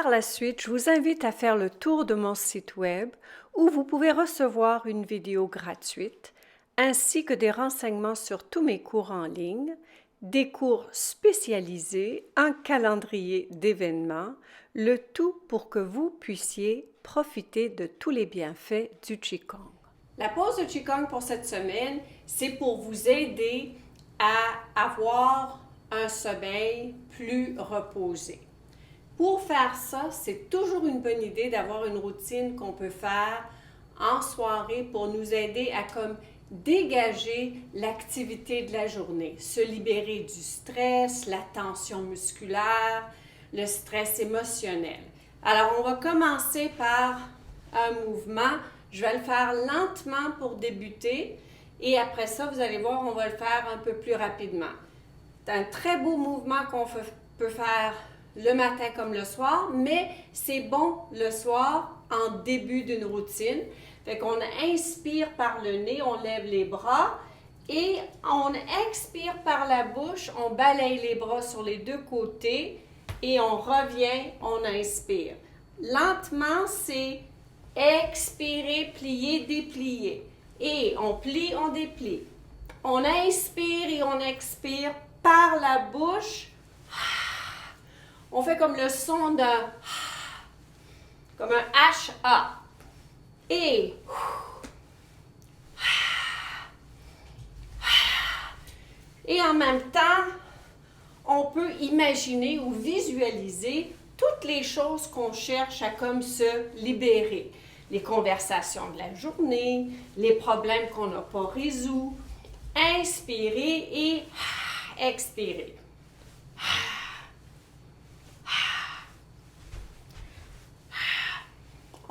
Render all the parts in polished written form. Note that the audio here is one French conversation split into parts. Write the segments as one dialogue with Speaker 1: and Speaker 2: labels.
Speaker 1: Par la suite, je vous invite à faire le tour de mon site web où vous pouvez recevoir une vidéo gratuite ainsi que des renseignements sur tous mes cours en ligne, des cours spécialisés, un calendrier d'événements, le tout pour que vous puissiez profiter de tous les bienfaits du Qigong. La pause de Qigong pour cette semaine, c'est pour vous aider à avoir un sommeil plus reposé. Pour faire ça, c'est toujours une bonne idée d'avoir une routine qu'on peut faire en soirée pour nous aider à dégager l'activité de la journée, se libérer du stress, la tension musculaire, le stress émotionnel. Alors, on va commencer par un mouvement. Je vais le faire lentement pour débuter et après ça, vous allez voir, on va le faire un peu plus rapidement. C'est un très beau mouvement qu'on peut faire le matin comme le soir, mais c'est bon le soir en début d'une routine. Fait qu'on inspire par le nez, on lève les bras et on expire par la bouche, on balaye les bras sur les deux côtés et on revient, on inspire. Lentement, c'est expirer, plier, déplier. Et on plie, on déplie. On inspire et on expire par la bouche. On fait comme le son d'un comme un H-A. Et en même temps, on peut imaginer ou visualiser toutes les choses qu'on cherche à se libérer. Les conversations de la journée, les problèmes qu'on n'a pas résolus. Inspirer et expirer.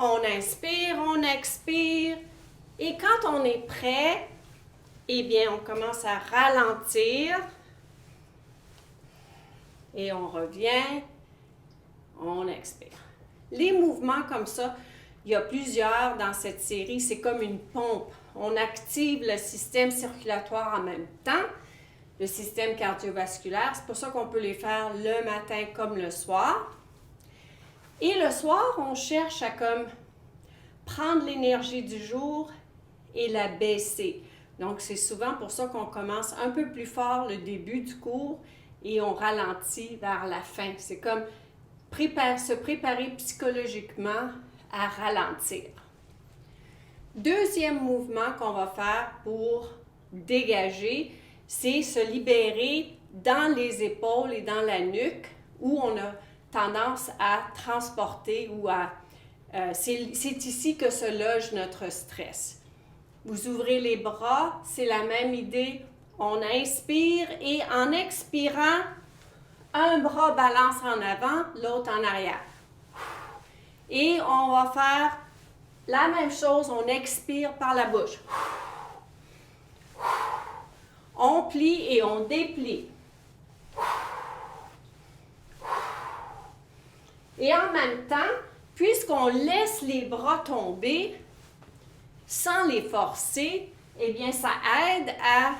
Speaker 1: On inspire, on expire. Et quand on est prêt, eh bien, on commence à ralentir. Et on revient, on expire. Les mouvements comme ça, il y a plusieurs dans cette série. C'est comme une pompe. On active le système circulatoire en même temps, le système cardiovasculaire. C'est pour ça qu'on peut les faire le matin comme le soir. Et le soir, on cherche à prendre l'énergie du jour et la baisser. Donc, c'est souvent pour ça qu'on commence un peu plus fort le début du cours et on ralentit vers la fin. C'est comme se préparer psychologiquement à ralentir. Deuxième mouvement qu'on va faire pour dégager, c'est se libérer dans les épaules et dans la nuque où on a tendance à transporter ou c'est ici que se loge notre stress. Vous ouvrez les bras, c'est la même idée. On inspire et en expirant, un bras balance en avant, l'autre en arrière. Et on va faire la même chose, on expire par la bouche. On plie et on déplie. Et en même temps, puisqu'on laisse les bras tomber sans les forcer, eh bien, ça aide à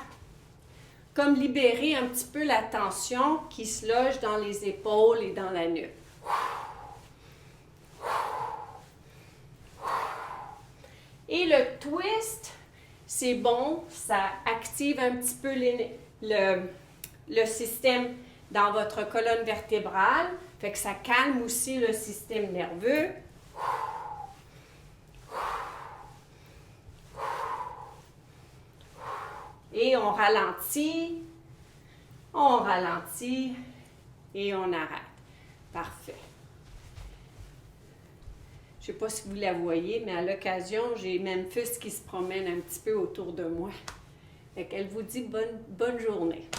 Speaker 1: libérer un petit peu la tension qui se loge dans les épaules et dans la nuque. Et le twist, c'est bon, ça active un petit peu le système dans votre colonne vertébrale, fait que ça calme aussi le système nerveux. Et on ralentit et on arrête. Parfait. Je ne sais pas si vous la voyez, mais à l'occasion, j'ai Memphis qui se promène un petit peu autour de moi. Fait qu'elle vous dit bonne journée.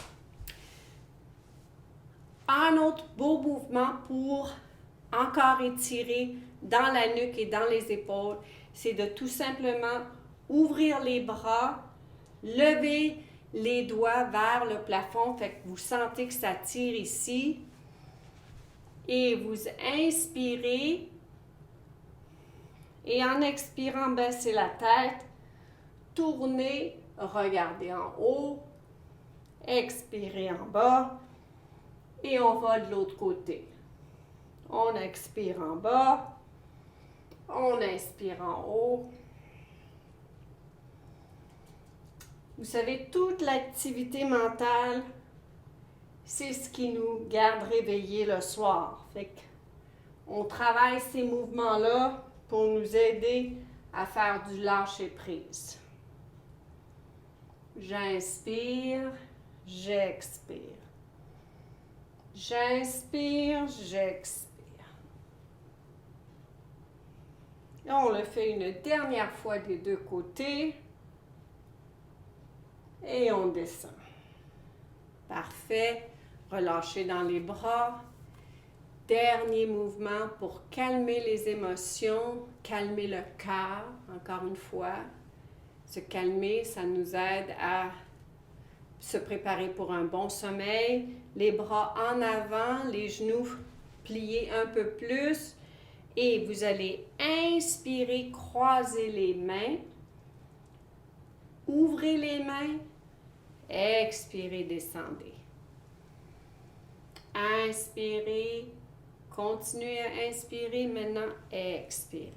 Speaker 1: Un autre beau mouvement pour encore étirer dans la nuque et dans les épaules, c'est de tout simplement ouvrir les bras, lever les doigts vers le plafond, fait que vous sentez que ça tire ici. Et vous inspirez. Et en expirant, baissez la tête, tournez, regardez en haut, expirez en bas et on va de l'autre côté. On expire en bas. On inspire en haut. Vous savez, toute l'activité mentale, c'est ce qui nous garde réveillés le soir. Fait qu'on travaille ces mouvements-là pour nous aider à faire du lâcher-prise. J'inspire, j'expire. J'inspire, j'expire. Et on le fait une dernière fois des deux côtés. Et on descend. Parfait. Relâchez dans les bras. Dernier mouvement pour calmer les émotions, calmer le cœur, encore une fois. Se calmer, ça nous aide à se préparer pour un bon sommeil. Les bras en avant, les genoux pliés un peu plus. Et vous allez inspirer, croiser les mains. Ouvrez les mains. Expirez, descendez. Inspirez. Continuez à inspirer. Maintenant, expirez.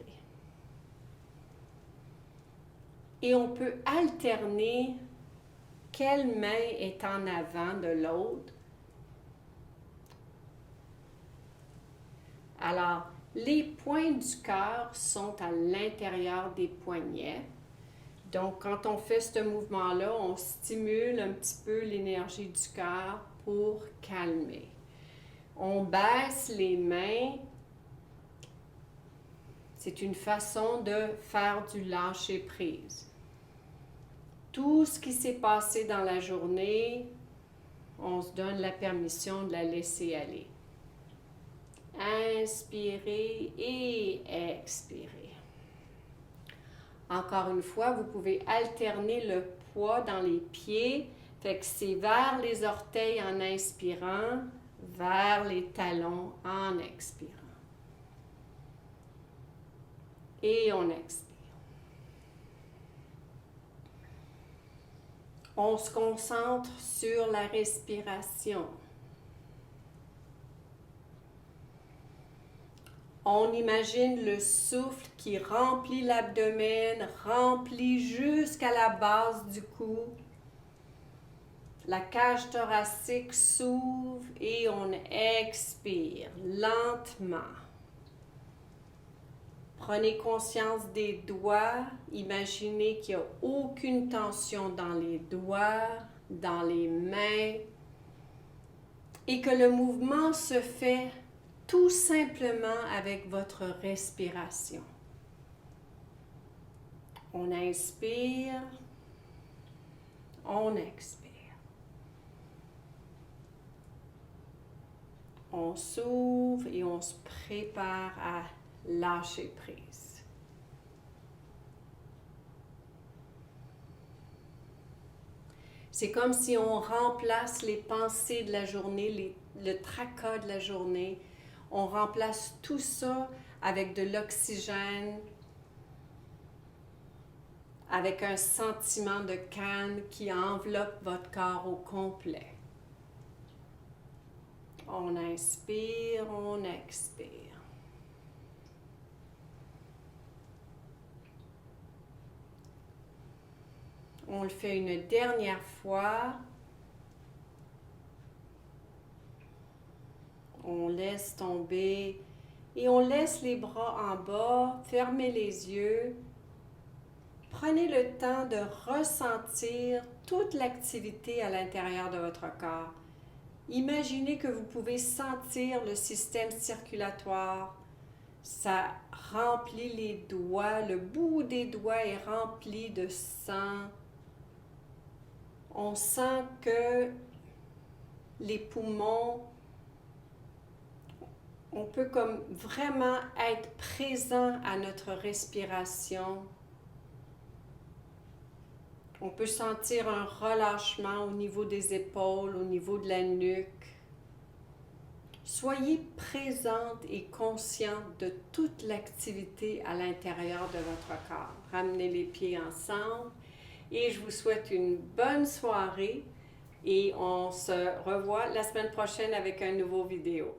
Speaker 1: Et on peut alterner quelle main est en avant de l'autre. Alors, les points du cœur sont à l'intérieur des poignets. Donc, quand on fait ce mouvement-là, on stimule un petit peu l'énergie du cœur pour calmer. On baisse les mains. C'est une façon de faire du lâcher-prise. Tout ce qui s'est passé dans la journée, on se donne la permission de la laisser aller. Inspirez et expirez. Encore une fois, vous pouvez alterner le poids dans les pieds. Fait que c'est vers les orteils en inspirant, vers les talons en expirant. Et on expire. On se concentre sur la respiration. On imagine le souffle qui remplit l'abdomen, remplit jusqu'à la base du cou. La cage thoracique s'ouvre et on expire lentement. Prenez conscience des doigts. Imaginez qu'il n'y a aucune tension dans les doigts, dans les mains et que le mouvement se fait tout simplement avec votre respiration. On inspire, on expire. On s'ouvre et on se prépare à lâcher prise. C'est comme si on remplace les pensées de la journée, le tracas de la journée. On remplace tout ça avec de l'oxygène, avec un sentiment de calme qui enveloppe votre corps au complet. On inspire, on expire. On le fait une dernière fois. On laisse tomber et on laisse les bras en bas, fermez les yeux. Prenez le temps de ressentir toute l'activité à l'intérieur de votre corps. Imaginez que vous pouvez sentir le système circulatoire. Ça remplit les doigts, le bout des doigts est rempli de sang. On sent que les poumons, on peut comme vraiment être présent à notre respiration. On peut sentir un relâchement au niveau des épaules, au niveau de la nuque. Soyez présente et consciente de toute l'activité à l'intérieur de votre corps. Ramenez les pieds ensemble et je vous souhaite une bonne soirée et on se revoit la semaine prochaine avec un nouveau vidéo.